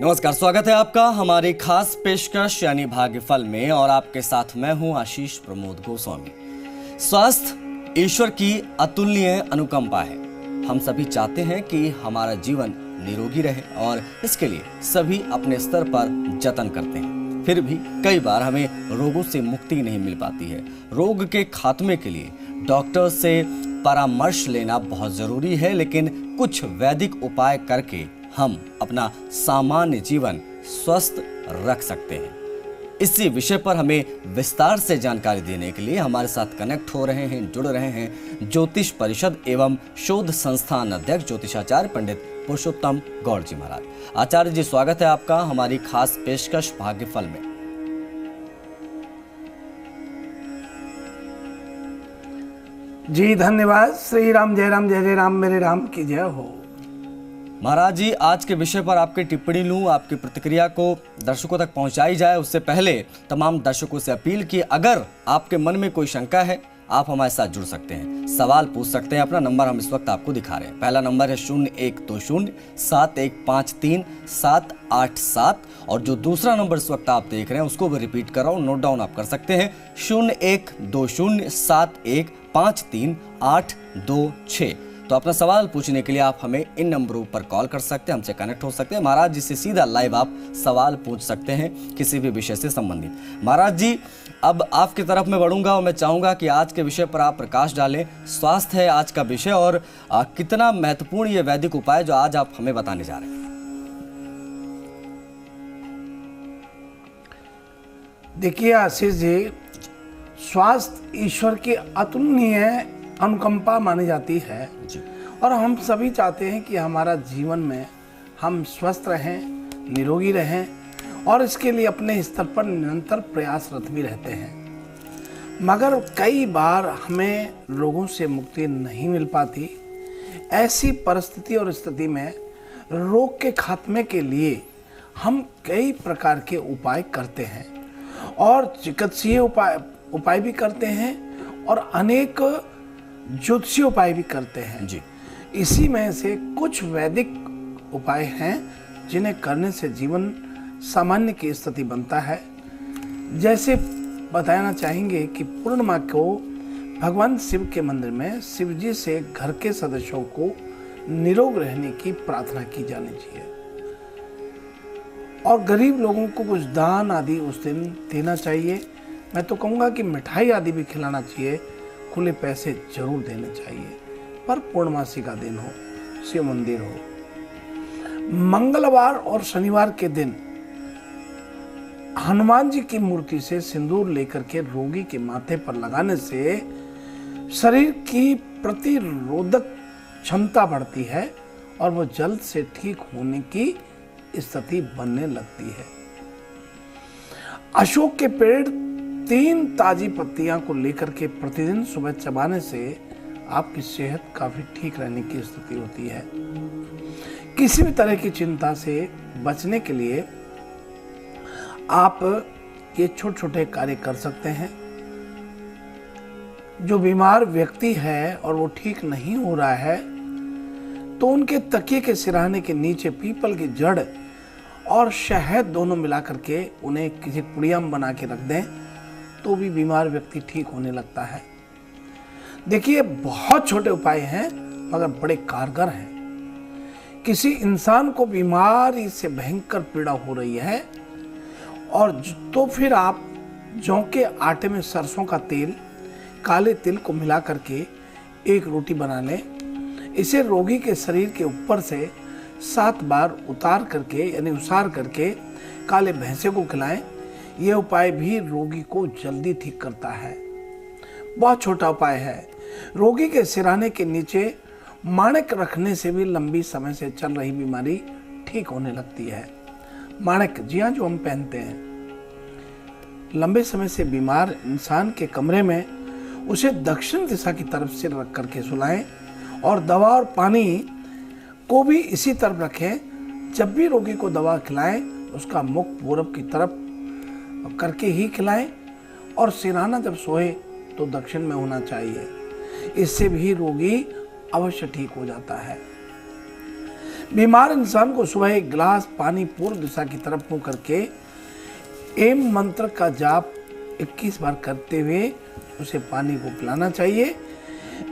नमस्कार, स्वागत है आपका हमारी खास पेशकश यानी भाग्यफल में और आपके साथ मैं हूं आशीष प्रमोद गोस्वामी। स्वास्थ्य ईश्वर की अतुलनीय अनुकंपा है। हम सभी चाहते हैं कि हमारा जीवन निरोगी रहे और इसके लिए सभी अपने स्तर पर जतन करते हैं। फिर भी कई बार हमें रोगों से मुक्ति नहीं मिल पाती है। रोग के खात्मे के लिए डॉक्टर से परामर्श लेना बहुत जरूरी है, लेकिन कुछ वैदिक उपाय करके हम अपना सामान्य जीवन स्वस्थ रख सकते हैं। इसी विषय पर हमें विस्तार से जानकारी देने के लिए हमारे साथ कनेक्ट हो रहे हैं, जुड़ रहे हैं ज्योतिष परिषद एवं शोध संस्थान अध्यक्ष ज्योतिषाचार्य पंडित पुरुषोत्तम गौड़ जी महाराज। आचार्य जी, स्वागत है आपका हमारी खास पेशकश भाग्यफल में। जी धन्यवाद। श्री राम जय राम जय जय राम, मेरे राम की जय हो। महाराज जी, आज के विषय पर आपकी टिप्पणी लूं, आपकी प्रतिक्रिया को दर्शकों तक पहुंचाई जाए उससे पहले तमाम दर्शकों से अपील कि अगर आपके मन में कोई शंका है, आप हमारे साथ जुड़ सकते हैं, सवाल पूछ सकते हैं। अपना नंबर हम इस वक्त आपको दिखा रहे हैं। पहला नंबर है 0120715377 और जो दूसरा नंबर इस वक्त आप देख रहे हैं उसको भी रिपीट कर रहा हूं, नोट डाउन आप कर सकते हैं 012071537826। तो अपना सवाल पूछने के लिए आप हमें इन नंबरों पर कॉल कर सकते हैं, हमसे कनेक्ट हो सकते हैं। महाराज जी से सीधा लाइव आप सवाल पूछ सकते हैं किसी भी विषय से संबंधित। महाराज जी, अब आपकी तरफ मैं बढ़ूंगा और मैं चाहूंगा कि आज के विषय पर आप प्रकाश डालें। स्वास्थ्य है आज का विषय और कितना महत्वपूर्ण ये वैदिक उपाय जो आज आप हमें बताने जा रहे हैं। देखिए आशीष जी, स्वास्थ्य ईश्वर की अतुलनीय अनुकंपा मानी जाती है जी। और हम सभी चाहते हैं कि हमारा जीवन में हम स्वस्थ रहें, निरोगी रहें और इसके लिए अपने स्तर पर निरंतर प्रयासरत भी रहते हैं। मगर कई बार हमें रोगों से मुक्ति नहीं मिल पाती। ऐसी परिस्थिति और स्थिति में रोग के खात्मे के लिए हम कई प्रकार के उपाय करते हैं और चिकित्सीय उपाय भी करते हैं और अनेक ज्योतिषीय उपाय भी करते हैं जी। इसी में से कुछ वैदिक उपाय हैं जिन्हें करने से जीवन सामान्य की स्थिति बनता है। जैसे बताना चाहेंगे कि पूर्णिमा को भगवान शिव के मंदिर में शिव जी से घर के सदस्यों को निरोग रहने की प्रार्थना की जानी चाहिए और गरीब लोगों को कुछ दान आदि उस दिन देना चाहिए। मैं तो कहूँगा कि मिठाई आदि भी खिलाना चाहिए, खुले पैसे जरूर देने चाहिए। पर पूर्णमासी का दिन हो, शिव मंदिर हो, मंगलवार और शनिवार के दिन हनुमान जी की मूर्ति से सिंदूर लेकर के रोगी के माथे पर लगाने से शरीर की प्रतिरोधक क्षमता बढ़ती है और वो जल्द से ठीक होने की स्थिति बनने लगती है। अशोक के पेड़ 3 ताजी पत्तियां को लेकर के प्रतिदिन सुबह चबाने से आपकी सेहत काफी ठीक रहने की स्थिति होती है। किसी भी तरह की चिंता से बचने के लिए आप ये छोटे छोटे कार्य कर सकते हैं। जो बीमार व्यक्ति है और वो ठीक नहीं हो रहा है तो उनके तकिए के सिरहाने के नीचे पीपल की जड़ और शहद दोनों मिला करके उन्हें किसी पुड़िया में बना के रख दें तो भी बीमार व्यक्ति ठीक होने लगता है। देखिए, बहुत छोटे उपाय हैं मगर बड़े कारगर हैं। किसी इंसान को बीमारी से भयंकर पीड़ा हो रही है और तो फिर आप जौ के आटे में सरसों का तेल, काले तिल को मिला करके एक रोटी बना लें। इसे रोगी के शरीर के ऊपर से 7 बार उतार करके काले भैंसे को खिलाएं। यह उपाय भी रोगी को जल्दी ठीक करता है। बहुत छोटा उपाय है। रोगी के सिरहाने के नीचे माणिक रखने से भी लंबी समय से चल रही बीमारी ठीक होने लगती है। माणिक, जी हाँ, जो हम पहनते हैं। लंबे समय से बीमार इंसान के कमरे में उसे दक्षिण दिशा की तरफ सिर रख करके सुलाएं और दवा और पानी को भी इसी तरफ रखें। जब भी रोगी को दवा खिलाएं उसका मुख पूरब की तरफ करके ही खिलाएं और सिरहाना जब सोए तो दक्षिण में होना चाहिए। इससे भी रोगी अवश्य ठीक हो जाता है। बीमार इंसान को सुबह एक गिलास पानी पूर्व दिशा की तरफ मुंह करके एम मंत्र का जाप 21 बार करते हुए उसे पानी को पिलाना चाहिए।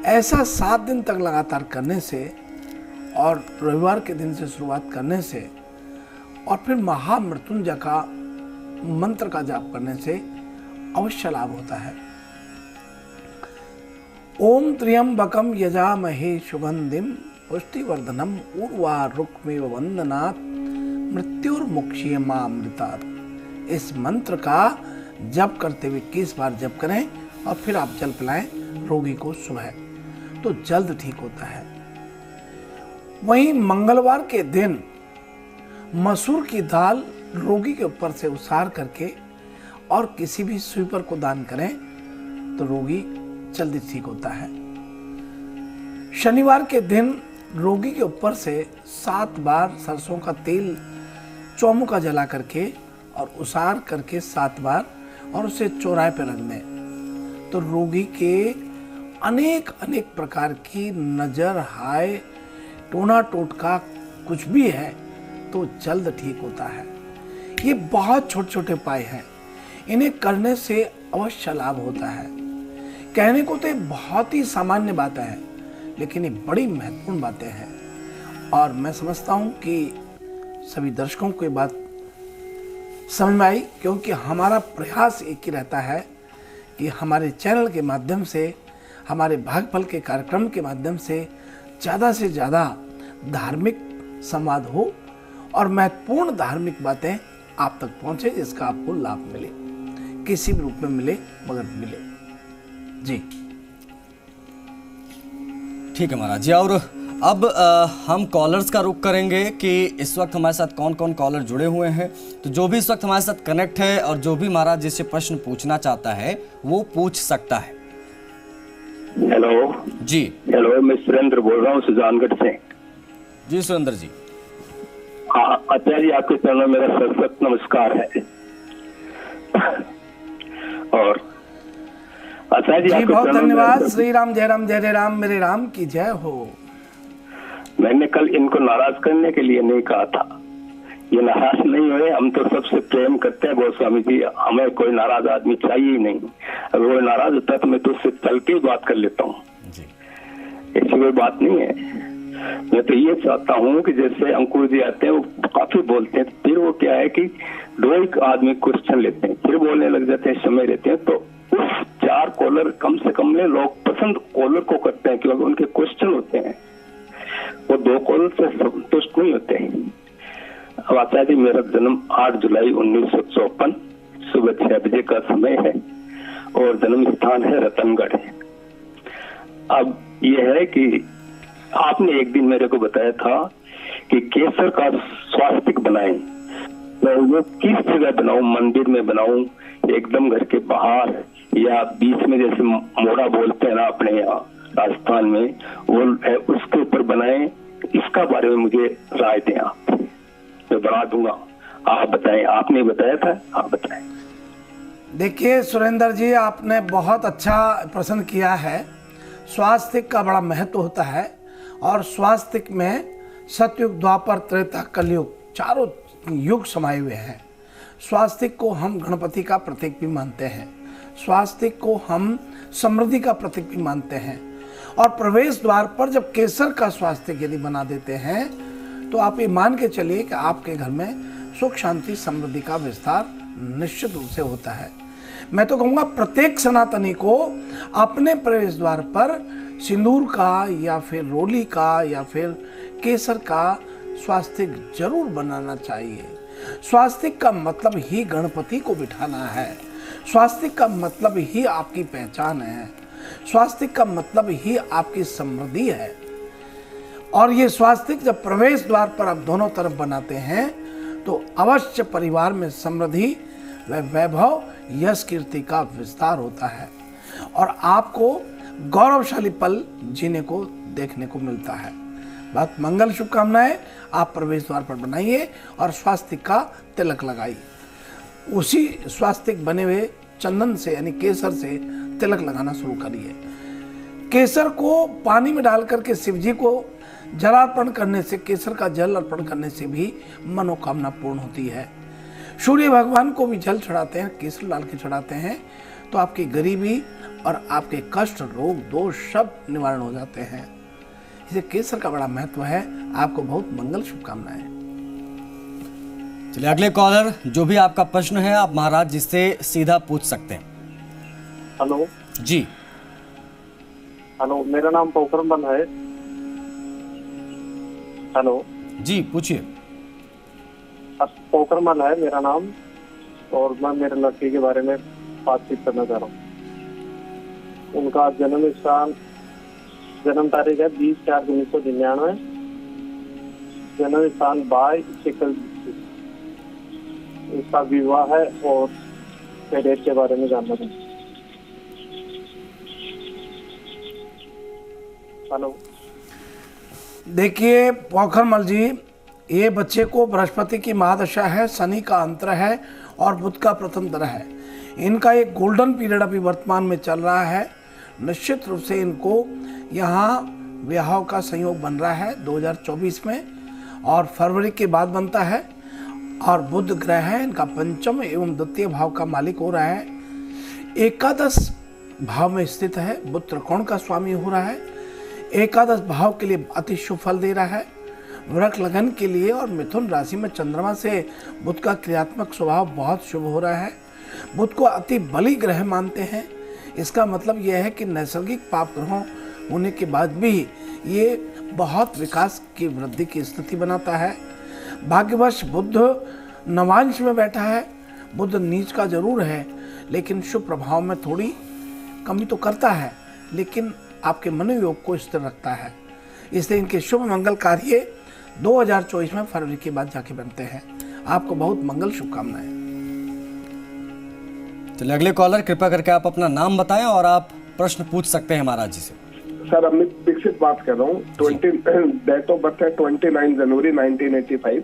ऐसा 7 दिन तक लगातार करने से और रविवार के दिन से शुरुआत करने से और फिर महामृत्युंजय का मंत्र का जाप करने से अवश्य लाभ होता है। ओम त्र्यंबकम यजामहे सुगंधिम पुष्टिवर्धनम उर्वारुकमेव वंदनात् मृत्युर्मुक्षीयमामृतात्। इस मंत्र का जप करते हुए 21 बार जप करें और फिर आप जल पिलाएं रोगी को सुबह, तो जल्द ठीक होता है। वहीं मंगलवार के दिन मसूर की दाल रोगी के ऊपर से उसार करके और किसी भी स्वीपर को दान करें तो रोगी जल्दी ठीक होता है। शनिवार के दिन रोगी के ऊपर से 7 बार सरसों का तेल चौमुखा जला करके और उसार करके 7 बार और उसे चौराहे पर रख दें तो रोगी के अनेक प्रकार की नजर, हाय, टोना टोटका कुछ भी है तो जल्द ठीक होता है। ये बहुत छोटे छोटे उपाय हैं, इन्हें करने से अवश्य लाभ होता है। कहने को तो ये बहुत ही सामान्य बातें हैं, लेकिन ये बड़ी महत्वपूर्ण बातें हैं और मैं समझता हूँ कि सभी दर्शकों को ये बात समझ में आई, क्योंकि हमारा प्रयास एक ही रहता है कि हमारे चैनल के माध्यम से, हमारे भागफल के कार्यक्रम के माध्यम से ज़्यादा धार्मिक संवाद हो और महत्वपूर्ण धार्मिक बातें आप तक पहुंचे, जिसका आपको लाभ मिले, किसी भी रूप में मिले मगर मिले। जी ठीक है महाराज जी। और अब हम कॉलर्स का रुख करेंगे कि इस वक्त हमारे साथ कौन कौन कॉलर जुड़े हुए हैं। तो जो भी इस वक्त हमारे साथ कनेक्ट है और जो भी महाराज जिससे प्रश्न पूछना चाहता है वो पूछ सकता है। हेलो जी। हेलो, मैं सुरेंद्र बोल रहा हूँ सुजानगढ़ से। जी सुरेंद्र जी। आचार्य जी, आपके चरणों में मेरा सशक्त नमस्कार है। और आचार्य जी बहुत धन्यवाद। श्री राम जय राम जय राम, मेरे राम की जय हो। मैंने कल इनको नाराज करने के लिए नहीं कहा था, ये नाराज नहीं हुए। हम तो सबसे प्रेम करते हैं गोस्वामी जी, हमें कोई नाराज आदमी चाहिए ही नहीं। अगर वो नाराज होता तो मैं तो उससे चल के बात कर लेता हूँ, ऐसी कोई बात नहीं है। मैं तो ये चाहता हूँ कि जैसे अंकुर जी आते हैं वो काफी बोलते हैं, फिर वो क्या है कि 2 आदमी क्वेश्चन लेते हैं, फिर बोलने लग जाते हैं, समय रहते हैं, तो उस 4 कॉलर कम से कम ले लोग पसंद कॉलर को करते हैं क्योंकि उनके क्वेश्चन होते हैं। वो 2 कॉलर से संतुष्ट नहीं होते हैं। अब आचार्य जी, मेरा जन्म 8 जुलाई 1954 सुबह 6 बजे का समय है और जन्म स्थान है रतनगढ़। अब यह है कि आपने एक दिन मेरे को बताया था कि केसर का स्वास्तिक बनाएं, मैं वो किस जगह बनाऊं, मंदिर में बनाऊं, एकदम घर के बाहर या बीच में, जैसे मोड़ा बोलते हैं ना अपने यहाँ राजस्थान में, वो है उसके ऊपर बनाएं। इसका बारे में मुझे राय दें आप, मैं बना दूंगा। आप बताएं, आपने बताया था, आप बताएं। देखिए सुरेंद्र जी, आपने बहुत अच्छा प्रश्न किया है। स्वास्तिक का बड़ा महत्व होता है और स्वास्तिक में सतयुग, द्वापर, त्रेता, कलयुग चारों युग समाये हुए हैं। स्वास्तिक को हम गणपति का प्रतीक भी मानते हैं, स्वास्तिक को हम समृद्धि का प्रतीक भी मानते हैं। और प्रवेश द्वार पर जब केसर का स्वास्तिक यदि बना देते हैं तो आप ये मान के चलिए कि आपके घर में सुख, शांति, समृद्धि का विस्तार निश्चित रूप से होता है। मैं तो कहूँगा प्रत्येक सनातनी को अपने प्रवेश द्वार पर सिंदूर का या फिर रोली का या फिर केसर का स्वास्तिक जरूर बनाना चाहिए। स्वास्तिक का मतलब ही गणपति को बिठाना है, स्वास्तिक का मतलब ही आपकी पहचान है, स्वास्तिक का मतलब ही आपकी समृद्धि है। और ये स्वास्तिक जब प्रवेश द्वार पर आप दोनों तरफ बनाते हैं तो अवश्य परिवार में समृद्धि व वैभव, यश, कीर्ति का विस्तार होता है और आपको गौरवशाली पल जीने को देखने को मिलता है। बहुत मंगल शुभकामनाएं। आप प्रवेश द्वार पर बनाइए और स्वास्तिक का तिलक लगाइए। उसी स्वास्तिक बने हुए चंदन से यानी केसर से तिलक लगाना शुरू करिए। केसर को पानी में डाल करके शिव जी को जलार्पण करने से, केसर का जल अर्पण करने से भी मनोकामना पूर्ण होती है। सूर्य भगवान को भी जल चढ़ाते हैं, केसर डाल के चढ़ाते हैं, तो आपकी गरीबी और आपके कष्ट, रोग, दोष सब निवारण हो जाते हैं। इसे केसर का बड़ा महत्व है। आपको बहुत मंगल शुभकामनाएं। चलिए अगले कॉलर, जो भी आपका प्रश्न है आप महाराज जिससे सीधा पूछ सकते हैं। हेलो जी हेलो, मेरा नाम पोखरमल है। हेलो जी पूछिए। पोखरमल है मेरा नाम, और मैं मेरे लड़के के बारे में बातचीत करना चाह रहा हूँ। उनका जन्म तारीख है 20/4/1999, जन्म स्थान बाय चिकल, उसका विवाह है और कैडेट के बारे में जानना चाहता हूँ। हेलो देखिए पोखरमल जी, ये बच्चे को बृहस्पति की महादशा है, शनि का अंतर है और बुध का प्रतंत्र है। इनका एक गोल्डन पीरियड अभी वर्तमान में चल रहा है। निश्चित रूप से इनको यहाँ विवाह का संयोग बन रहा है 2024 में, और फरवरी के बाद बनता है। और बुध ग्रह है इनका पंचम एवं द्वितीय भाव का मालिक हो रहा है। एकादश भाव में स्थित है, बुध त्रिकोण का स्वामी हो रहा है। एकादश भाव के लिए अति शुभ फल दे रहा है। वृक लगन के लिए और मिथुन राशि में चंद्रमा से बुध का क्रियात्मक स्वभाव बहुत शुभ हो रहा है। बुध को अति बली ग्रह मानते हैं। इसका मतलब यह है कि नैसर्गिक पाप ग्रहों होने के बाद भी ये बहुत विकास की वृद्धि की स्थिति बनाता है। भाग्यवश बुध नवांश में बैठा है। बुध नीच का जरूर है, लेकिन शुभ प्रभाव में थोड़ी कमी तो करता है, लेकिन आपके मनोयोग को स्थिर रखता है। इसलिए इनके शुभ मंगल कार्य 2024 में फरवरी के बाद जाके बनते हैं। आपको बहुत मंगल शुभकामनाएं। चलिए अगले कॉलर, कृपया करके आप अपना नाम बताएं और आप प्रश्न पूछ सकते हैं महाराज जी से। सर अमित दीक्षित बात कर रहा हूँ। डेट ऑफ बर्थ है 29 जनवरी 1985,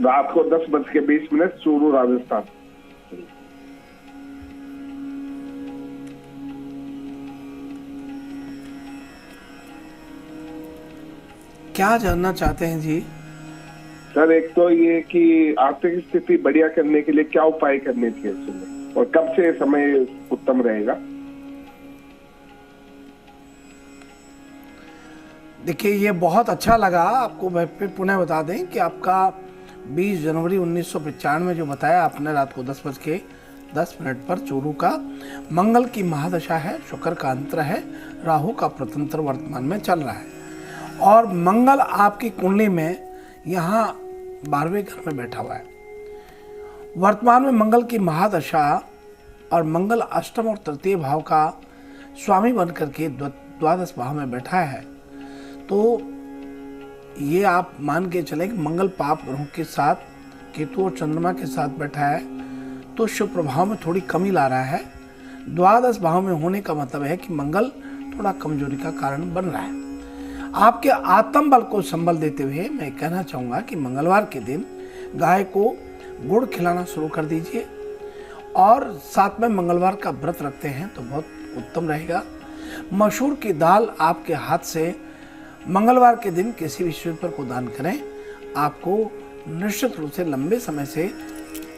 रात को 10:20 चूरू राजस्थान। क्या जानना चाहते हैं जी? सर एक तो ये कि आर्थिक स्थिति बढ़िया करने के लिए क्या उपाय करने चाहिए और कब से समय उत्तम रहेगा? देखिए ये बहुत अच्छा लगा। आपको मैं फिर पुनः बता दें कि आपका 20 जनवरी 1995 जो बताया आपने, रात को 10:10 पर चोरू का मंगल की महादशा है, शुक्र का अंतर है, राहु का प्रतंत्र वर्तमान में चल रहा है, और मंगल आपकी कुंडली में यहाँ 12वें घर में बैठा हुआ है। वर्तमान में मंगल की महादशा और मंगल अष्टम और तृतीय भाव का स्वामी बन करके द्वादश भाव में बैठा है। तो ये आप मान के चलें कि मंगल पाप ग्रहों के साथ, केतु और चंद्रमा के साथ बैठा है, तो शुभ प्रभाव में थोड़ी कमी ला रहा है। द्वादश भाव में होने का मतलब है कि मंगल थोड़ा कमजोरी का कारण बन रहा है। आपके आत्म बल को संबल देते हुए मैं कहना चाहूँगा कि मंगलवार के दिन गाय को गुड़ खिलाना शुरू कर दीजिए, और साथ में मंगलवार का व्रत रखते हैं तो बहुत उत्तम रहेगा। मसूर की दाल आपके हाथ से मंगलवार के दिन किसी भी शिवपर को दान करें। आपको निश्चित रूप से लंबे समय से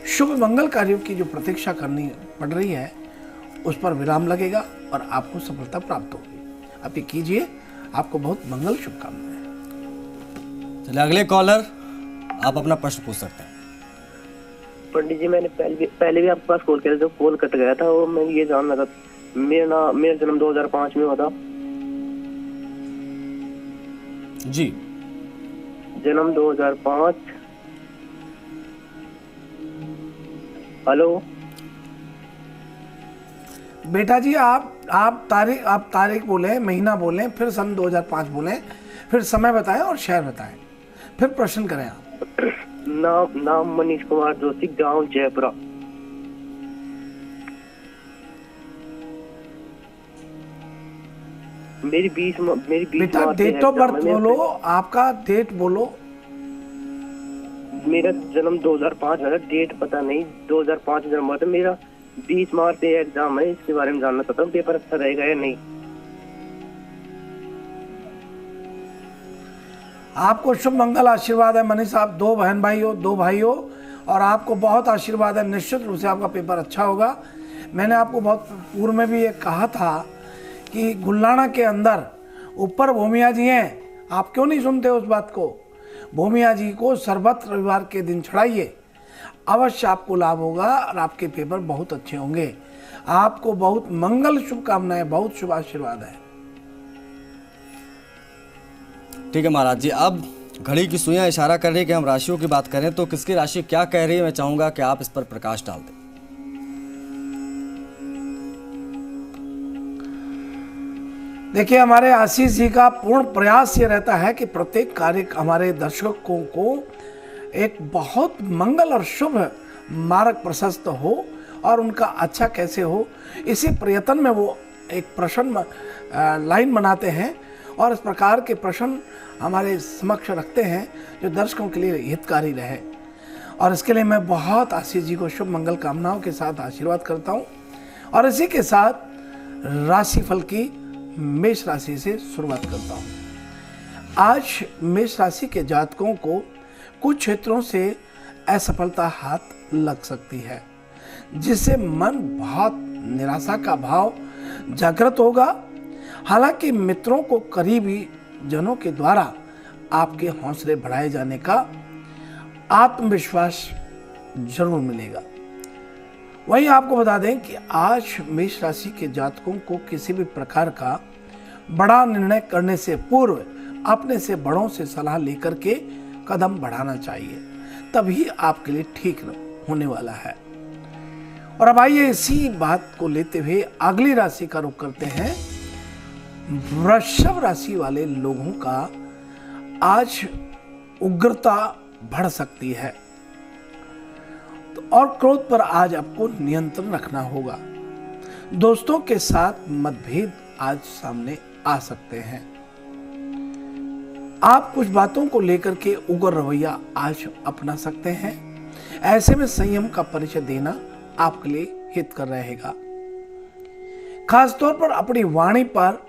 शुभ मंगल कार्यों की जो प्रतीक्षा करनी पड़ रही है उस पर विराम लगेगा और आपको सफलता प्राप्त होगी। आप ये कीजिए, आपको बहुत मंगल शुभकामनाएं। चलिए अगले कॉलर, आप अपना प्रश्न पूछ सकते हैं। पंडित जी, मैंने पहले भी आपके पास कॉल किया था, जो कॉल कट गया था, और मैं ये जानना था, मेरा जन्म 2005 में हुआ था जी। जन्म 2005। हेलो बेटा जी, आप तारीख बोले, महीना बोलें, फिर सन 2005 बोलें, फिर समय बताएं और शहर बताएं, फिर प्रश्न करें आप। नाम मनीष कुमार जोशी, गांव जयपुरा। मेरी 20 बेटा डेट ऑफ बर्थ बोलो, आपका डेट बोलो। मेरा जन्म 2005 है, डेट पता नहीं, 2005 जन्म हुआ था मेरा। 20 मार्च से एग्जाम है, इसके बारे में जानना चाहता हूँ, पेपर अच्छा रहेगा या नहीं। आपको शुभ मंगल आशीर्वाद है। मनीष आप 2 बहन भाई हो, 2 भाई हो, और आपको बहुत आशीर्वाद है। निश्चित रूप से आपका पेपर अच्छा होगा। मैंने आपको बहुत पूर्व में भी ये कहा था कि गुल्लाना के अंदर ऊपर भूमिया जी हैं, आप क्यों नहीं सुनते उस बात को। भूमिया जी को शरबत रविवार के दिन चढ़ाइए, अवश्य आपको लाभ होगा और आपके पेपर बहुत अच्छे होंगे। आपको बहुत मंगल शुभकामनाएं, बहुत शुभ आशीर्वाद है। ठीक है महाराज जी, अब घड़ी की सुइयां इशारा कर रही है कि हम राशियों की बात करें, तो किसकी राशि क्या कह रही है, मैं चाहूंगा कि आप इस पर प्रकाश डाल दें। देखिए, हमारे आशीष जी का पूर्ण प्रयास ये रहता है कि प्रत्येक कार्य हमारे दर्शकों को एक बहुत मंगल और शुभ मार्ग प्रशस्त हो और उनका अच्छा कैसे हो, इसी प्रयत्न में वो एक प्रश्न लाइन बनाते हैं और इस प्रकार के प्रश्न हमारे समक्ष रखते हैं जो दर्शकों के लिए हितकारी रहे। और इसके लिए मैं बहुत आशीष जी को शुभ मंगल कामनाओं के साथ आशीर्वाद करता हूँ। और इसी के साथ राशिफल की मेष राशि से शुरुआत करता हूँ। आज मेष राशि के जातकों को कुछ क्षेत्रों से असफलता हाथ लग सकती है, जिससे मन बहुत निराशा का भाव जागृत होगा। हालांकि मित्रों को करीबी जनों के द्वारा आपके हौसले बढ़ाए जाने का आत्मविश्वास जरूर मिलेगा। वहीं आपको बता दें कि आज मेष राशि के जातकों को किसी भी प्रकार का बड़ा निर्णय करने से पूर्व अपने से बड़ों से सलाह लेकर के कदम बढ़ाना चाहिए, तभी आपके लिए ठीक होने वाला है। और अब आइए इसी बात को लेते हुए अगली राशि का रुख करते हैं। वृषभ राशि वाले लोगों का आज उग्रता बढ़ सकती है और क्रोध पर आज आपको नियंत्रण रखना होगा। दोस्तों के साथ मतभेद आज सामने आ सकते हैं। आप कुछ बातों को लेकर के उग्र रवैया आज अपना सकते हैं। ऐसे में संयम का परिचय देना आपके लिए हितकर रहेगा। खासतौर पर अपनी वाणी पर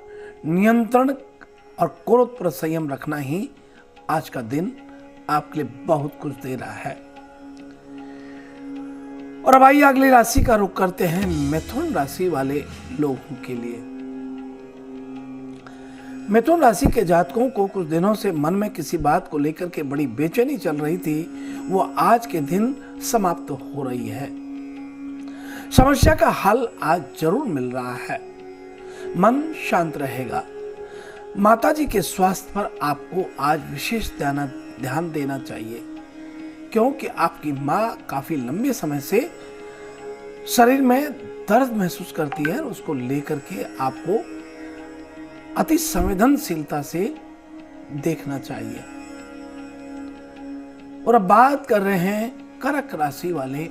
नियंत्रण और क्रोध पर संयम रखना ही आज का दिन आपके लिए बहुत कुछ दे रहा है। और अब आइए अगली राशि का रुख करते हैं मिथुन राशि वाले लोगों के लिए। मिथुन राशि के जातकों को कुछ दिनों से मन में किसी बात को लेकर के बड़ी बेचैनी चल रही थी, वो आज के दिन समाप्त हो रही है। समस्या का हल आज जरूर मिल रहा है। मन शांत रहेगा। माताजी के स्वास्थ्य पर आपको आज विशेष ध्यान देना चाहिए, क्योंकि आपकी माँ काफी लंबे समय से शरीर में दर्द महसूस करती है। उसको लेकर के आपको अति संवेदनशीलता से देखना चाहिए। और अब बात कर रहे हैं कर्क राशि वाले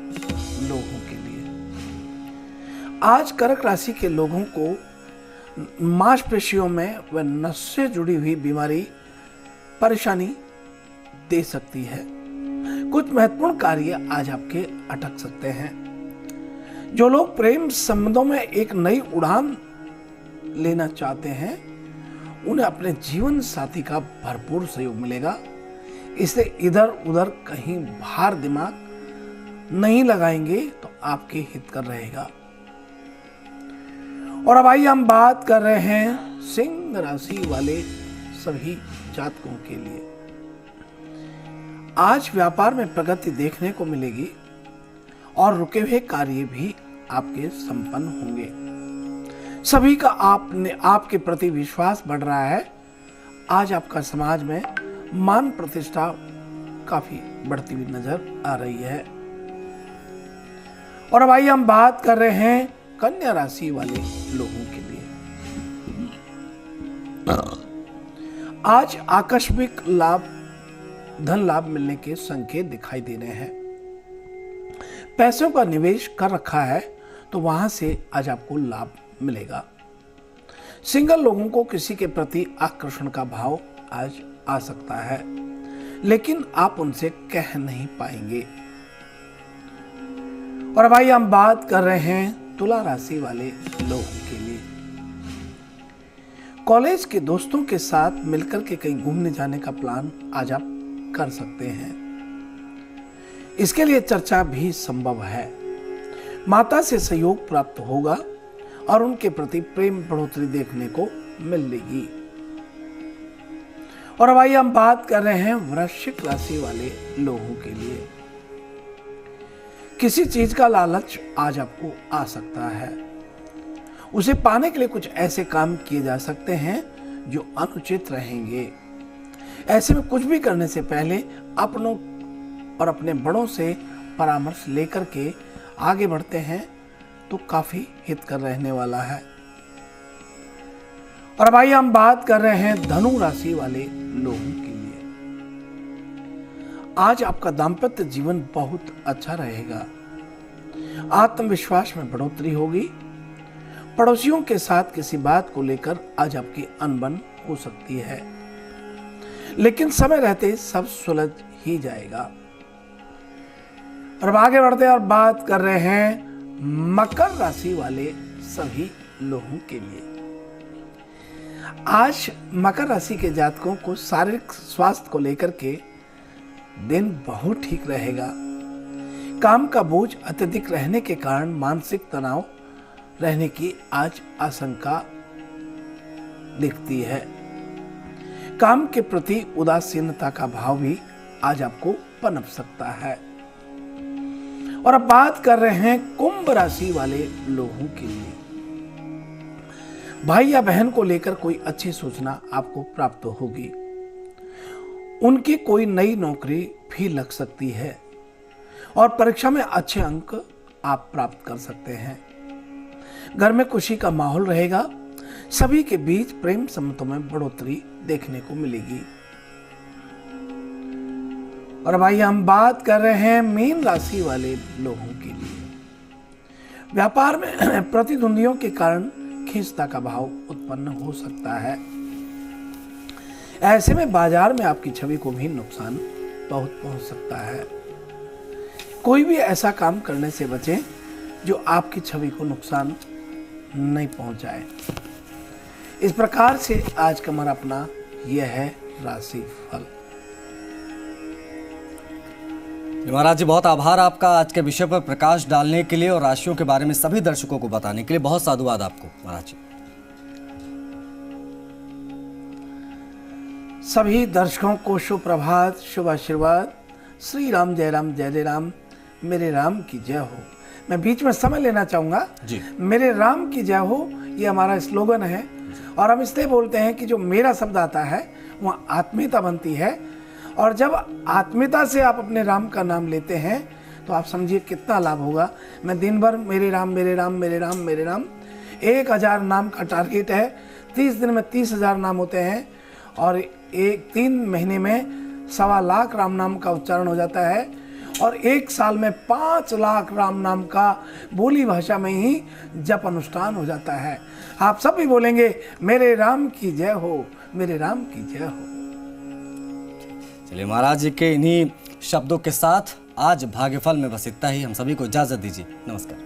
लोगों के लिए। आज कर्क राशि के लोगों को मांसपेशियों में व नस से जुड़ी हुई बीमारी परेशानी दे सकती है। कुछ महत्वपूर्ण कार्य आज आपके अटक सकते हैं। जो लोग प्रेम संबंधों में एक नई उड़ान लेना चाहते हैं, उन्हें अपने जीवन साथी का भरपूर सहयोग मिलेगा। इसलिए इधर उधर कहीं भार दिमाग नहीं लगाएंगे तो आपके हित कर रहेगा। और अब आइए हम बात कर रहे हैं सिंह राशि वाले सभी जातकों के लिए। आज व्यापार में प्रगति देखने को मिलेगी और रुके हुए कार्य भी आपके संपन्न होंगे। सभी का आपके प्रति विश्वास बढ़ रहा है। आज आपका समाज में मान प्रतिष्ठा काफी बढ़ती हुई नजर आ रही है। और अब आइए हम बात कर रहे हैं कन्या राशि वाले लोगों के लिए। आज आकस्मिक लाभ, धन लाभ मिलने के संकेत दिखाई दे रहे हैं। पैसों का निवेश कर रखा है तो वहां से आज आपको लाभ मिलेगा। सिंगल लोगों को किसी के प्रति आकर्षण का भाव आज आ सकता है, लेकिन आप उनसे कह नहीं पाएंगे। और भाई हम बात कर रहे हैं तुला राशि वाले लोगों के लिए। कॉलेज के दोस्तों के साथ मिलकर के कहीं घूमने जाने का प्लान आज आप कर सकते हैं। इसके लिए चर्चा भी संभव है। माता से सहयोग प्राप्त होगा और उनके प्रति प्रेम बढ़ोतरी देखने को मिलेगी। और अब आइए हम बात कर रहे हैं वृश्चिक राशि वाले लोगों के लिए। किसी चीज का लालच आज आपको आ सकता है। उसे पाने के लिए कुछ ऐसे काम किए जा सकते हैं जो अनुचित रहेंगे। ऐसे में कुछ भी करने से पहले अपनों और अपने बड़ों से परामर्श लेकर के आगे बढ़ते हैं तो काफी हितकर रहने वाला है। और अब आइए हम बात कर रहे हैं धनु राशि वाले लोगों के लिए। आज आपका दाम्पत्य जीवन बहुत अच्छा रहेगा। आत्मविश्वास में बढ़ोतरी होगी। पड़ोसियों के साथ किसी बात को लेकर आज आपकी अनबन हो सकती है, लेकिन समय रहते सब सुलझ ही जाएगा। और अब आगे बढ़ते हैं और बात कर रहे हैं मकर राशि वाले सभी लोगों के लिए। आज मकर राशि के जातकों को शारीरिक स्वास्थ्य को लेकर के दिन बहुत ठीक रहेगा। काम का बोझ अत्यधिक रहने के कारण मानसिक तनाव रहने की आज आशंका दिखती है। काम के प्रति उदासीनता का भाव भी आज आपको पनप सकता है। और अब बात कर रहे हैं कुंभ राशि वाले लोगों के लिए। भाई या बहन को लेकर कोई अच्छी सूचना आपको प्राप्त होगी। उनकी कोई नई नौकरी भी लग सकती है और परीक्षा में अच्छे अंक आप प्राप्त कर सकते हैं। घर में खुशी का माहौल रहेगा। सभी के बीच प्रेम संबंधों में बढ़ोतरी देखने को मिलेगी। और भाई हम बात कर रहे हैं मीन राशि वाले लोगों के लिए। व्यापार में प्रतिद्वंदियों के कारण खींचता का भाव उत्पन्न हो सकता है। ऐसे में बाजार में आपकी छवि को भी नुकसान बहुत पहुंच सकता है। कोई भी ऐसा काम करने से बचें जो आपकी छवि को नुकसान नहीं पहुंचाए। इस प्रकार से आज का हमारा अपना यह है राशि फल। महाराज जी, बहुत आभार आपका आज के विषय पर प्रकाश डालने के लिए और राशियों के बारे में सभी दर्शकों को बताने के लिए। बहुत साधुवाद आपको महाराज जी। सभी दर्शकों को शुभ प्रभात, शुभ आशीर्वाद। श्री राम जय राम जय जय राम। मेरे राम की जय हो। मैं बीच में समय लेना चाहूंगा जी। मेरे राम की जय हो ये हमारा स्लोगन है और हम इसलिए बोलते हैं कि जो मेरा शब्द आता है वहाँ आत्मीयता बनती है। और जब आत्मीयता से आप अपने राम का नाम लेते हैं तो आप समझिए कितना लाभ होगा। मैं दिन भर मेरे राम मेरे राम मेरे राम मेरे राम 1000 नाम का टारगेट है। 30 दिन में 30,000 नाम होते हैं और 3 महीने में 1.25 लाख राम नाम का उच्चारण हो जाता है और 1 साल में 5 लाख राम नाम का बोली भाषा में ही जप अनुष्ठान हो जाता है। आप सब भी बोलेंगे मेरे राम की जय हो, मेरे राम की जय हो। चलिए महाराज जी के इन्हीं शब्दों के साथ आज भाग्यफल में बस इतना ही। हम सभी को इजाजत दीजिए। नमस्कार।